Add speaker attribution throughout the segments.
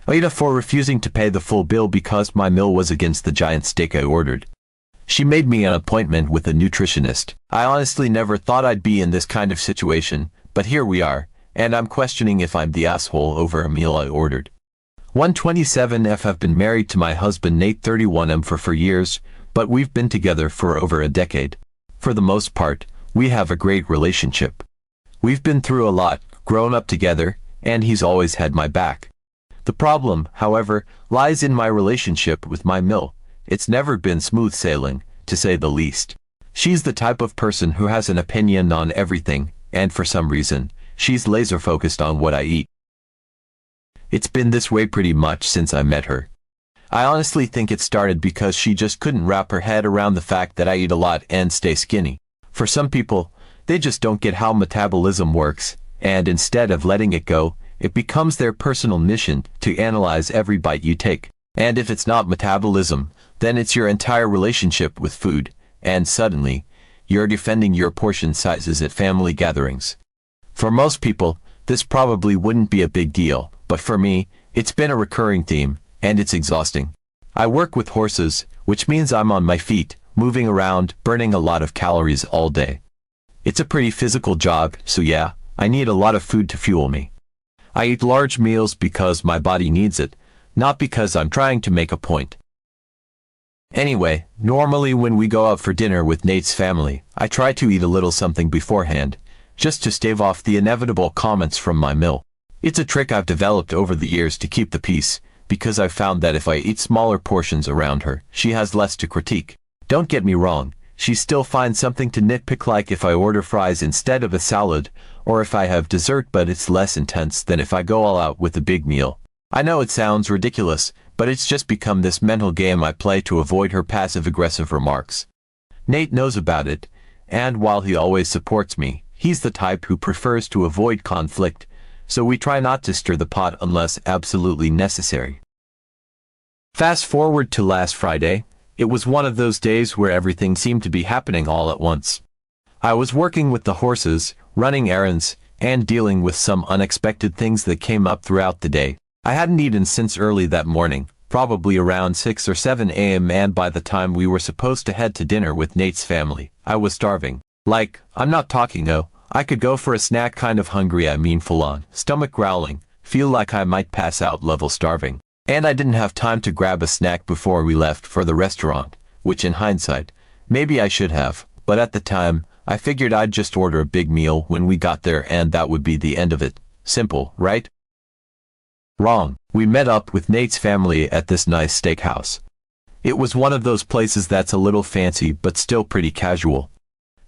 Speaker 1: AITA for refusing to pay the full bill because my meal was against the giant steak I ordered. She made me an appointment with a nutritionist. I honestly never thought I'd be in this kind of situation, but here we are, and I'm questioning if I'm the asshole over a meal I ordered. 127F. I've been married to my husband Nate 31M for years, but we've been together for over a decade. For the most part, we have a great relationship. We've been through a lot, grown up together, and he's always had my back. The problem, however, lies in my relationship with my mill. It's never been smooth sailing, to say the least. She's the type of person who has an opinion on everything, and for some reason, she's laser focused on what I eat. It's been this way pretty much since I met her. I honestly think it started because she just couldn't wrap her head around the fact that I eat a lot and stay skinny. For some people, they just don't get how metabolism works, and instead of letting it go, it becomes their personal mission to analyze every bite you take. And if it's not metabolism, then it's your entire relationship with food, and suddenly, you're defending your portion sizes at family gatherings. For most people, this probably wouldn't be a big deal, but for me, it's been a recurring theme, and it's exhausting. I work with horses, which means I'm on my feet, moving around, burning a lot of calories all day. It's a pretty physical job, so yeah, I need a lot of food to fuel me. I eat large meals because my body needs it, not because I'm trying to make a point. Anyway, normally when we go out for dinner with Nate's family, I try to eat a little something beforehand, just to stave off the inevitable comments from my meal. It's a trick I've developed over the years to keep the peace, because I've found that if I eat smaller portions around her, she has less to critique. Don't get me wrong, she still finds something to nitpick, like if I order fries instead of a salad, or if I have dessert, but it's less intense than if I go all out with a big meal. I know it sounds ridiculous, but it's just become this mental game I play to avoid her passive-aggressive remarks. Nate knows about it, and while he always supports me, he's the type who prefers to avoid conflict, so we try not to stir the pot unless absolutely necessary. Fast forward to last Friday. It was one of those days where everything seemed to be happening all at once. I was working with the horses, running errands, and dealing with some unexpected things that came up throughout the day. I hadn't eaten since early that morning, probably around 6 or 7 a.m., and by the time we were supposed to head to dinner with Nate's family, I was starving. Like, I'm not talking I could go for a snack kind of hungry, I mean full on, stomach growling, feel like I might pass out level starving. And I didn't have time to grab a snack before we left for the restaurant, which in hindsight, maybe I should have, but at the time, I figured I'd just order a big meal when we got there and that would be the end of it. Simple, right? Wrong. We met up with Nate's family at this nice steakhouse. It was one of those places that's a little fancy but still pretty casual.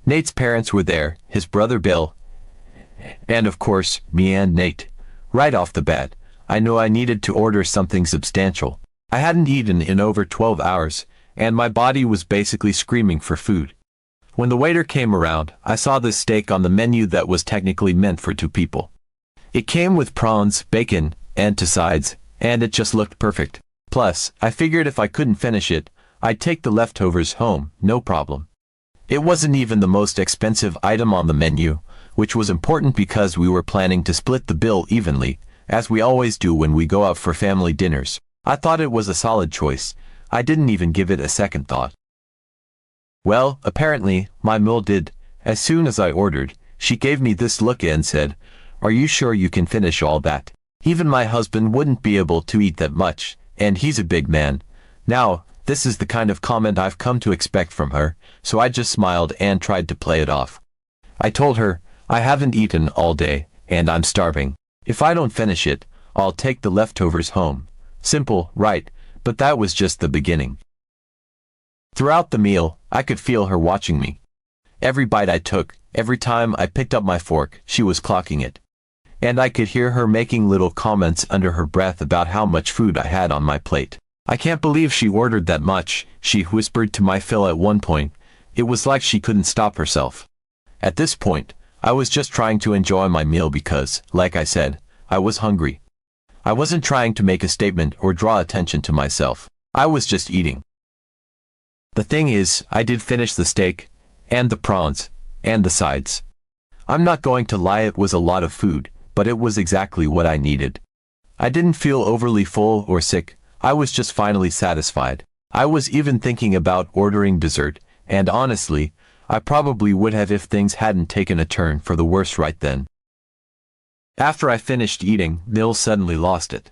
Speaker 1: Nate's parents were there, his brother Bill, and of course, me and Nate. Right off the bat, I knew I needed to order something substantial. I hadn't eaten in over 12 hours, and my body was basically screaming for food. When the waiter came around, I saw this steak on the menu that was technically meant for 2 people. It came with prawns, bacon, and 2 sides, and it just looked perfect. Plus, I figured if I couldn't finish it, I'd take the leftovers home, no problem. It wasn't even the most expensive item on the menu, which was important because we were planning to split the bill evenly, as we always do when we go out for family dinners. I thought it was a solid choice. I didn't even give it a second thought. Well, apparently, my meal did. As soon as I ordered, she gave me this look and said, "Are you sure you can finish all that? Even my husband wouldn't be able to eat that much, and he's a big man." Now, this is the kind of comment I've come to expect from her, so I just smiled and tried to play it off. I told her, I haven't eaten all day, and I'm starving. If I don't finish it, I'll take the leftovers home. Simple, right? But that was just the beginning. Throughout the meal, I could feel her watching me. Every bite I took, every time I picked up my fork, she was clocking it. And I could hear her making little comments under her breath about how much food I had on my plate. "I can't believe she ordered that much," she whispered to my Phil at one point. It was like she couldn't stop herself. At this point, I was just trying to enjoy my meal because, like I said, I was hungry. I wasn't trying to make a statement or draw attention to myself. I was just eating. The thing is, I did finish the steak, and the prawns, and the sides. I'm not going to lie, it was a lot of food, but it was exactly what I needed. I didn't feel overly full or sick, I was just finally satisfied. I was even thinking about ordering dessert, and honestly, I probably would have if things hadn't taken a turn for the worse right then. After I finished eating, Nil suddenly lost it.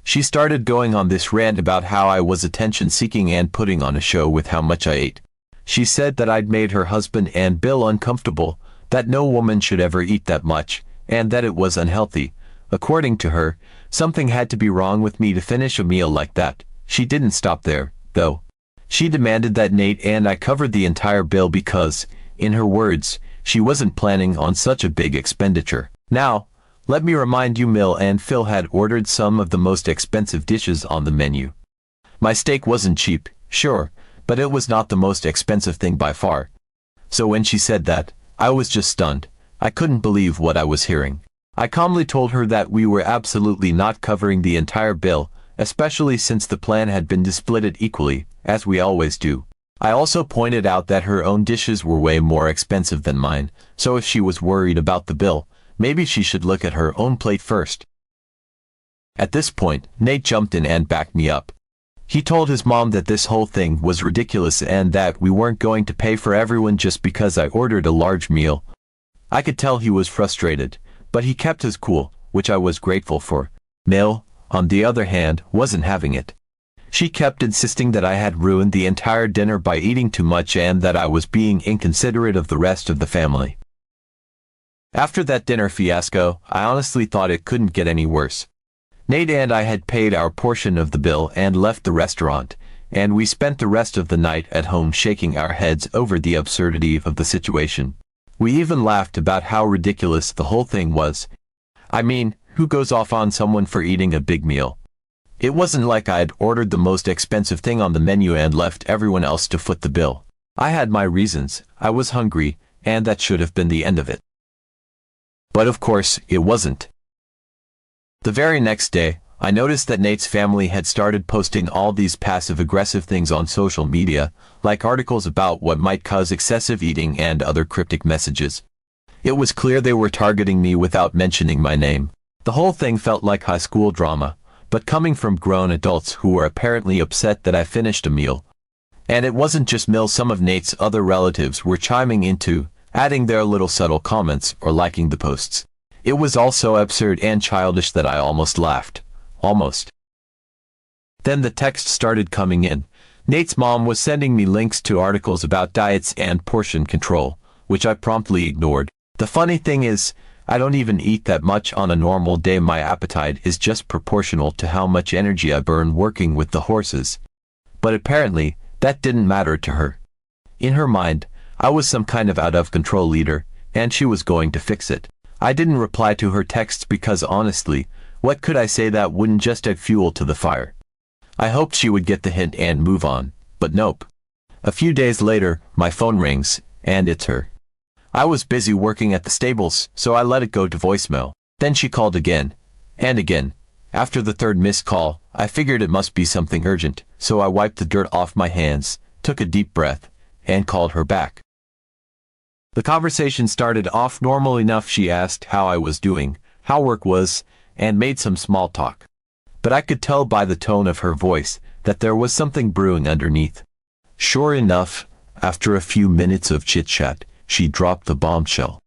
Speaker 1: She started going on this rant about how I was attention-seeking and putting on a show with how much I ate. She said that I'd made her husband and Bill uncomfortable, that no woman should ever eat that much, and that it was unhealthy. According to her, something had to be wrong with me to finish a meal like that. She didn't stop there, though. She demanded that Nate and I covered the entire bill because, in her words, she wasn't planning on such a big expenditure. Now, let me remind you, Mill and Phil had ordered some of the most expensive dishes on the menu. My steak wasn't cheap, sure, but it was not the most expensive thing by far. So when she said that, I was just stunned. I couldn't believe what I was hearing. I calmly told her that we were absolutely not covering the entire bill, especially since the plan had been split equally, as we always do. I also pointed out that her own dishes were way more expensive than mine, so if she was worried about the bill, maybe she should look at her own plate first. At this point, Nate jumped in and backed me up. He told his mom that this whole thing was ridiculous and that we weren't going to pay for everyone just because I ordered a large meal. I could tell he was frustrated, but he kept his cool, which I was grateful for. Nil, on the other hand, wasn't having it. She kept insisting that I had ruined the entire dinner by eating too much and that I was being inconsiderate of the rest of the family. After that dinner fiasco, I honestly thought it couldn't get any worse. Nate and I had paid our portion of the bill and left the restaurant, and we spent the rest of the night at home shaking our heads over the absurdity of the situation. We even laughed about how ridiculous the whole thing was. I mean, who goes off on someone for eating a big meal? It wasn't like I had ordered the most expensive thing on the menu and left everyone else to foot the bill. I had my reasons, I was hungry, and that should have been the end of it. But of course, it wasn't. The very next day, I noticed that Nate's family had started posting all these passive-aggressive things on social media, like articles about what might cause excessive eating and other cryptic messages. It was clear they were targeting me without mentioning my name. The whole thing felt like high school drama, but coming from grown adults who were apparently upset that I finished a meal. And it wasn't just Mill, some of Nate's other relatives were chiming in too, adding their little subtle comments or liking the posts. It was all so absurd and childish that I almost laughed. Almost. Then the text started coming in. Nate's mom was sending me links to articles about diets and portion control, which I promptly ignored. The funny thing is, I don't even eat that much on a normal day. My appetite is just proportional to how much energy I burn working with the horses. But apparently, that didn't matter to her. In her mind, I was some kind of out-of-control leader, and she was going to fix it. I didn't reply to her texts because honestly, what could I say that wouldn't just add fuel to the fire? I hoped she would get the hint and move on, but nope. A few days later, my phone rings, and it's her. I was busy working at the stables, so I let it go to voicemail. Then she called again, and again. After the third missed call, I figured it must be something urgent, so I wiped the dirt off my hands, took a deep breath, and called her back. The conversation started off normal enough. She asked how I was doing, how work was, and made some small talk. But I could tell by the tone of her voice that there was something brewing underneath. Sure enough, after a few minutes of chit-chat, she dropped the bombshell.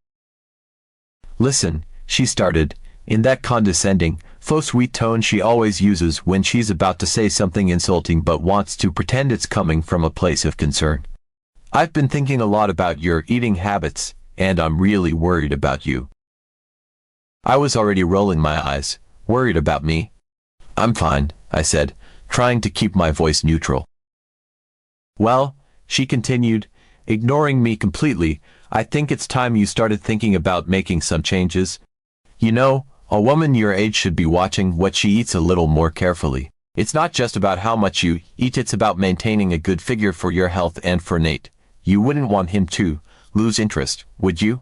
Speaker 1: Listen, she started, in that condescending, faux-sweet tone she always uses when she's about to say something insulting but wants to pretend it's coming from a place of concern. I've been thinking a lot about your eating habits, and I'm really worried about you. I was already rolling my eyes. Worried about me? I'm fine, I said, trying to keep my voice neutral. Well, she continued, ignoring me completely, I think it's time you started thinking about making some changes. You know, a woman your age should be watching what she eats a little more carefully. It's not just about how much you eat, it's about maintaining a good figure for your health and for Nate. You wouldn't want him to lose interest, would you?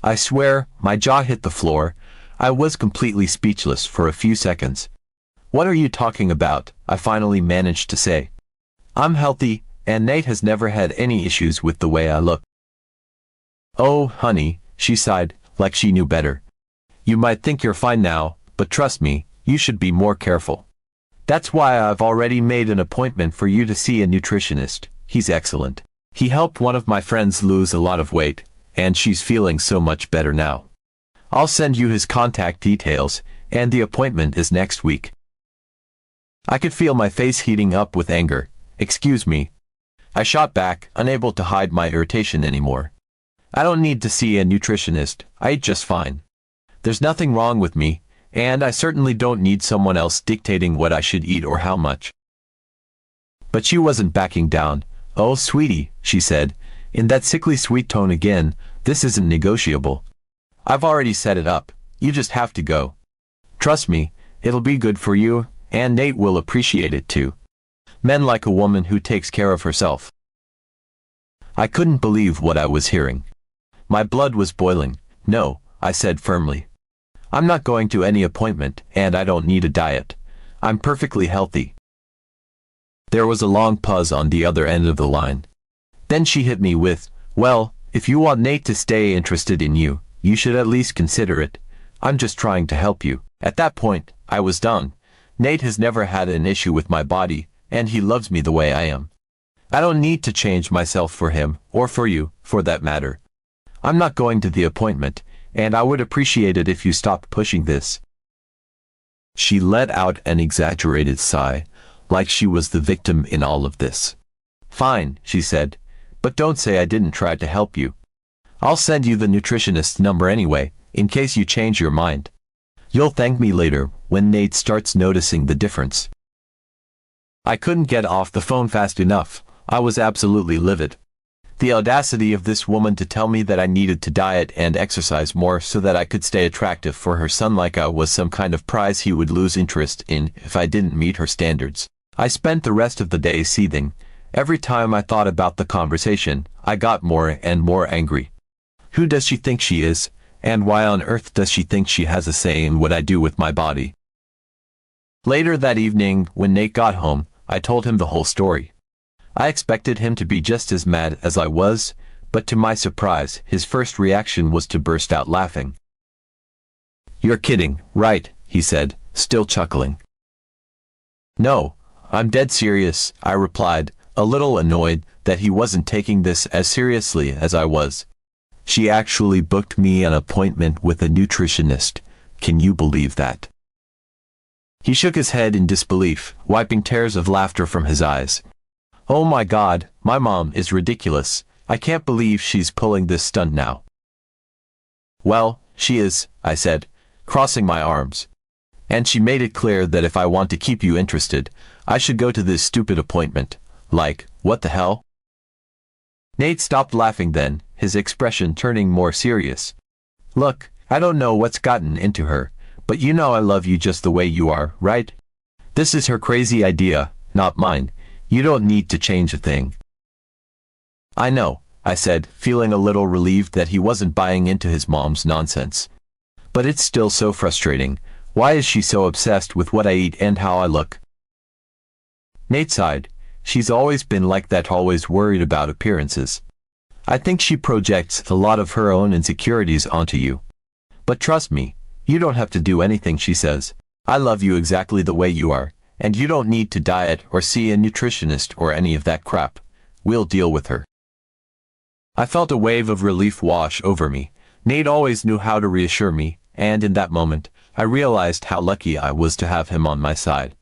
Speaker 1: I swear, my jaw hit the floor. I was completely speechless for a few seconds. What are you talking about? I finally managed to say. I'm healthy, and Nate has never had any issues with the way I look. Oh, honey, she sighed, like she knew better. You might think you're fine now, but trust me, you should be more careful. That's why I've already made an appointment for you to see a nutritionist. He's excellent. He helped one of my friends lose a lot of weight, and she's feeling so much better now. I'll send you his contact details, and the appointment is next week." I could feel my face heating up with anger. "Excuse me," I shot back, unable to hide my irritation anymore. "I don't need to see a nutritionist. I eat just fine. There's nothing wrong with me, and I certainly don't need someone else dictating what I should eat or how much." But she wasn't backing down. "Oh, sweetie," she said, in that sickly sweet tone again, "this isn't negotiable. I've already set it up. You just have to go. Trust me, it'll be good for you, and Nate will appreciate it too. Men like a woman who takes care of herself." I couldn't believe what I was hearing. My blood was boiling. "No," I said firmly. "I'm not going to any appointment, and I don't need a diet. I'm perfectly healthy." There was a long pause on the other end of the line. Then she hit me with, "Well, if you want Nate to stay interested in you, you should at least consider it. I'm just trying to help you." At that point, I was done. Nate has never had an issue with my body, and he loves me the way I am. I don't need to change myself for him, or for you, for that matter. I'm not going to the appointment, and I would appreciate it if you stopped pushing this. She let out an exaggerated sigh, like she was the victim in all of this. "Fine," she said, "but don't say I didn't try to help you. I'll send you the nutritionist's number anyway, in case you change your mind. You'll thank me later, when Nate starts noticing the difference." I couldn't get off the phone fast enough. I was absolutely livid. The audacity of this woman to tell me that I needed to diet and exercise more so that I could stay attractive for her son like I was some kind of prize he would lose interest in if I didn't meet her standards. I spent the rest of the day seething. Every time I thought about the conversation, I got more and more angry. Who does she think she is, and why on earth does she think she has a say in what I do with my body? Later that evening, when Nate got home, I told him the whole story. I expected him to be just as mad as I was, but to my surprise, his first reaction was to burst out laughing. "You're kidding, right?" he said, still chuckling. "No, I'm dead serious," I replied, a little annoyed that he wasn't taking this as seriously as I was. "She actually booked me an appointment with a nutritionist. Can you believe that?" He shook his head in disbelief, wiping tears of laughter from his eyes. "Oh my God, my mom is ridiculous. I can't believe she's pulling this stunt now." "Well, she is," I said, crossing my arms. "And she made it clear that if I want to keep you interested, I should go to this stupid appointment. Like, what the hell?" Nate stopped laughing then, his expression turning more serious. "Look, I don't know what's gotten into her, but you know I love you just the way you are, right? This is her crazy idea, not mine. You don't need to change a thing." "I know," I said, feeling a little relieved that he wasn't buying into his mom's nonsense. "But it's still so frustrating. Why is she so obsessed with what I eat and how I look?" Nate sighed. "She's always been like that, always worried about appearances. I think she projects a lot of her own insecurities onto you. But trust me, you don't have to do anything she says. I love you exactly the way you are, and you don't need to diet or see a nutritionist or any of that crap. We'll deal with her." I felt a wave of relief wash over me. Nate always knew how to reassure me, and in that moment, I realized how lucky I was to have him on my side.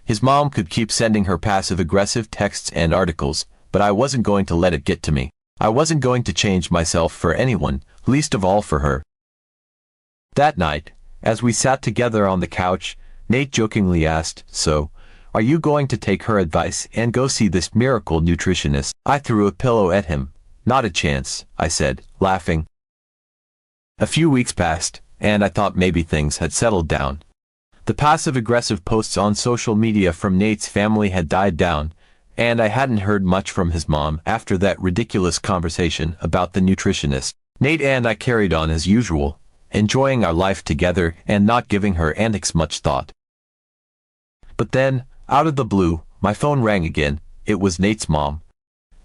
Speaker 1: His mom could keep sending her passive-aggressive texts and articles, but I wasn't going to let it get to me. I wasn't going to change myself for anyone, least of all for her. That night, as we sat together on the couch, Nate jokingly asked, "So, are you going to take her advice and go see this miracle nutritionist?" I threw a pillow at him. "Not a chance," I said, laughing. A few weeks passed, and I thought maybe things had settled down. The passive-aggressive posts on social media from Nate's family had died down, and I hadn't heard much from his mom after that ridiculous conversation about the nutritionist. Nate and I carried on as usual, enjoying our life together and not giving her antics much thought. But then, out of the blue, my phone rang again. It was Nate's mom.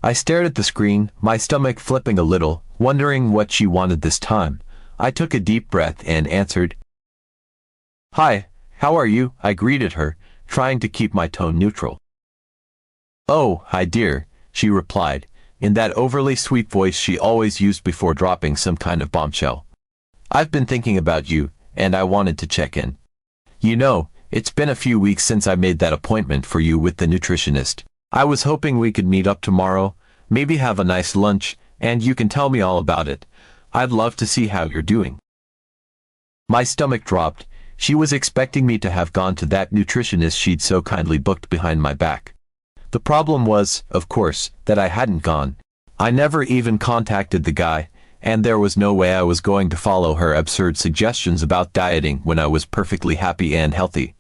Speaker 1: I stared at the screen, my stomach flipping a little, wondering what she wanted this time. I took a deep breath and answered. Hi, how are you? I greeted her, trying to keep my tone neutral. Oh, hi dear, she replied, in that overly sweet voice she always used before dropping some kind of bombshell. I've been thinking about you, and I wanted to check in. You know, it's been a few weeks since I made that appointment for you with the nutritionist. I was hoping we could meet up tomorrow, maybe have a nice lunch, and you can tell me all about it. I'd love to see how you're doing. My stomach dropped. She was expecting me to have gone to that nutritionist she'd so kindly booked behind my back. The problem was, of course, that I hadn't gone. I never even contacted the guy, and there was no way I was going to follow her absurd suggestions about dieting when I was perfectly happy and healthy.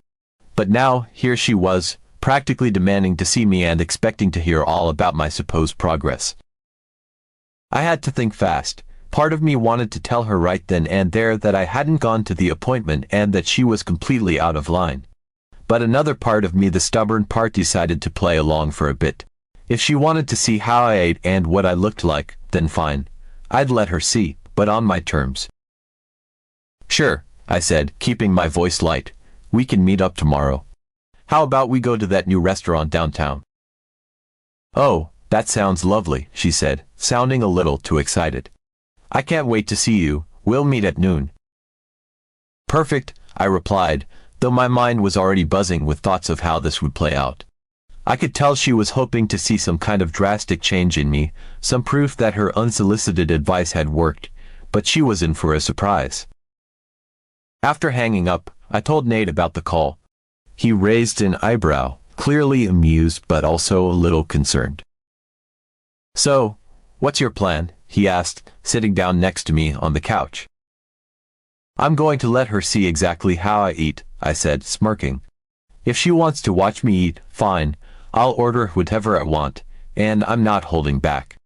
Speaker 1: But now, here she was, practically demanding to see me and expecting to hear all about my supposed progress. I had to think fast. Part of me wanted to tell her right then and there that I hadn't gone to the appointment and that she was completely out of line. But another part of me, the stubborn part, decided to play along for a bit. If she wanted to see how I ate and what I looked like, then fine. I'd let her see, but on my terms. Sure, I said, keeping my voice light. We can meet up tomorrow. How about we go to that new restaurant downtown? Oh, that sounds lovely, she said, sounding a little too excited. I can't wait to see you. We'll meet at noon. Perfect, I replied, though my mind was already buzzing with thoughts of how this would play out. I could tell she was hoping to see some kind of drastic change in me, some proof that her unsolicited advice had worked, but she was in for a surprise. After hanging up, I told Nate about the call. He raised an eyebrow, clearly amused but also a little concerned. So, what's your plan? He asked, sitting down next to me on the couch. I'm going to let her see exactly how I eat, I said, smirking. If she wants to watch me eat, fine. I'll order whatever I want, and I'm not holding back.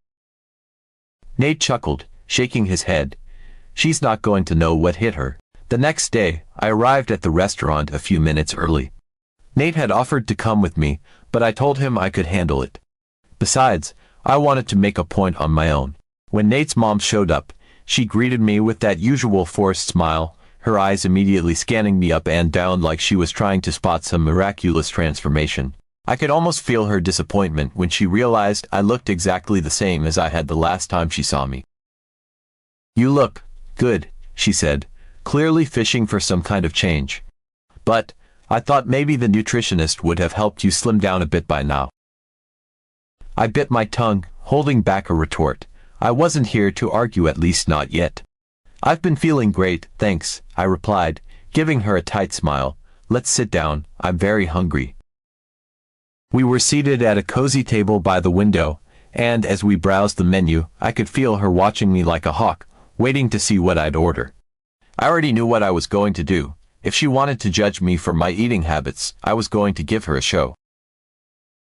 Speaker 1: Nate chuckled, shaking his head. She's not going to know what hit her. The next day, I arrived at the restaurant a few minutes early. Nate had offered to come with me, but I told him I could handle it. Besides, I wanted to make a point on my own. When Nate's mom showed up, she greeted me with that usual forced smile, her eyes immediately scanning me up and down like she was trying to spot some miraculous transformation. I could almost feel her disappointment when she realized I looked exactly the same as I had the last time she saw me. You look good, she said, clearly fishing for some kind of change. But I thought maybe the nutritionist would have helped you slim down a bit by now. I bit my tongue, holding back a retort. I wasn't here to argue, at least not yet. I've been feeling great, thanks, I replied, giving her a tight smile. Let's sit down, I'm very hungry. We were seated at a cozy table by the window, and as we browsed the menu, I could feel her watching me like a hawk, waiting to see what I'd order. I already knew what I was going to do. If she wanted to judge me for my eating habits, I was going to give her a show.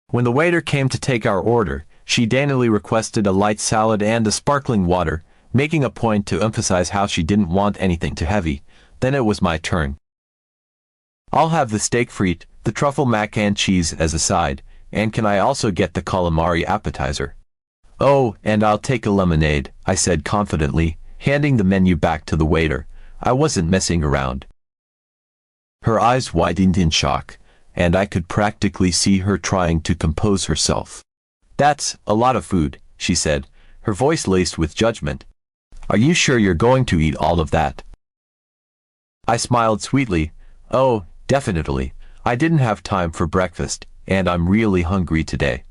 Speaker 1: When the waiter came to take our order, she daintily requested a light salad and a sparkling water, making a point to emphasize how she didn't want anything too heavy. Then it was my turn. I'll have the steak frite, the truffle mac and cheese as a side, and can I also get the calamari appetizer? Oh, and I'll take a lemonade, I said confidently, handing the menu back to the waiter. I wasn't messing around. Her eyes widened in shock, and I could practically see her trying to compose herself. That's a lot of food, she said, her voice laced with judgment. Are you sure you're going to eat all of that? I smiled sweetly. Oh, definitely. I didn't have time for breakfast, and I'm really hungry today.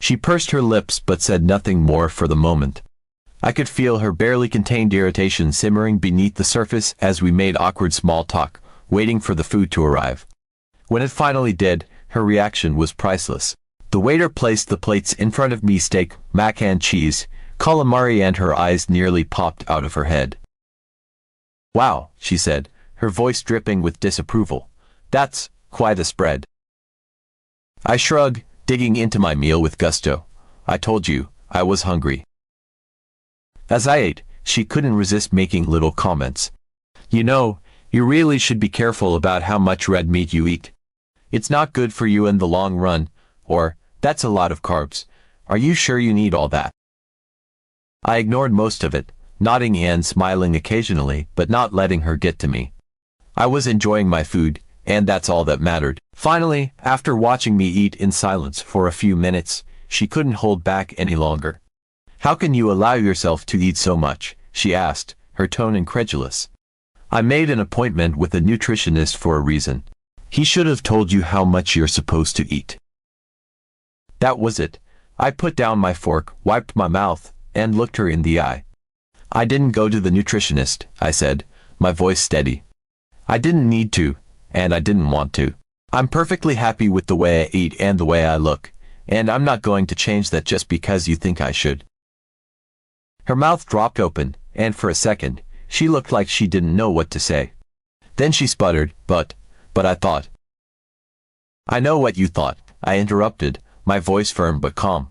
Speaker 1: She pursed her lips but said nothing more for the moment. I could feel her barely contained irritation simmering beneath the surface as we made awkward small talk, waiting for the food to arrive. When it finally did, her reaction was priceless. The waiter placed the plates in front of me, steak, mac and cheese, calamari, and her eyes nearly popped out of her head. Wow, she said, her voice dripping with disapproval. That's quite a spread. I shrugged, digging into my meal with gusto. I told you, I was hungry. As I ate, she couldn't resist making little comments. You know, you really should be careful about how much red meat you eat. It's not good for you in the long run, or, that's a lot of carbs. Are you sure you need all that? I ignored most of it, nodding and smiling occasionally, but not letting her get to me. I was enjoying my food, and that's all that mattered. Finally, after watching me eat in silence for a few minutes, she couldn't hold back any longer. "How can you allow yourself to eat so much?" she asked, her tone incredulous. "I made an appointment with a nutritionist for a reason. He should have told you how much you're supposed to eat." That was it. I put down my fork, wiped my mouth, and looked her in the eye. "I didn't go to the nutritionist," I said, my voice steady. "I didn't need to, and I didn't want to. I'm perfectly happy with the way I eat and the way I look, and I'm not going to change that just because you think I should." Her mouth dropped open, and for a second, she looked like she didn't know what to say. Then she sputtered, but I thought. "I know what you thought," I interrupted, my voice firm but calm.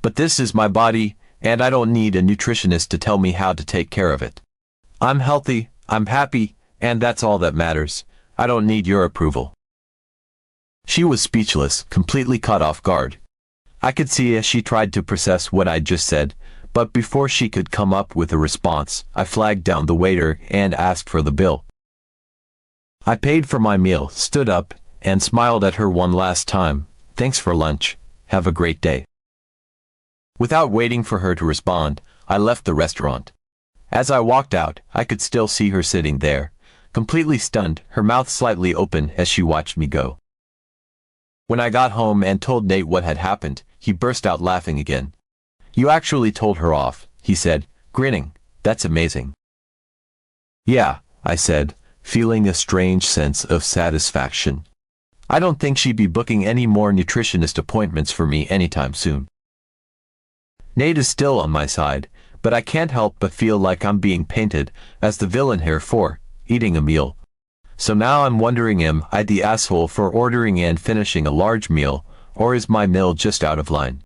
Speaker 1: "But this is my body, and I don't need a nutritionist to tell me how to take care of it. I'm healthy, I'm happy, and that's all that matters. I don't need your approval." She was speechless, completely caught off guard. I could see as she tried to process what I'd just said, but before she could come up with a response, I flagged down the waiter and asked for the bill. I paid for my meal, stood up, and smiled at her one last time. "Thanks for lunch. Have a great day." Without waiting for her to respond, I left the restaurant. As I walked out, I could still see her sitting there, completely stunned, her mouth slightly open as she watched me go. When I got home and told Nate what had happened, he burst out laughing again. "You actually told her off," he said, grinning. "That's amazing." "Yeah," I said, feeling a strange sense of satisfaction. "I don't think she'd be booking any more nutritionist appointments for me anytime soon." Nate is still on my side, but I can't help but feel like I'm being painted as the villain here for eating a meal. So now I'm wondering, am I the asshole for ordering and finishing a large meal, or is my meal just out of line?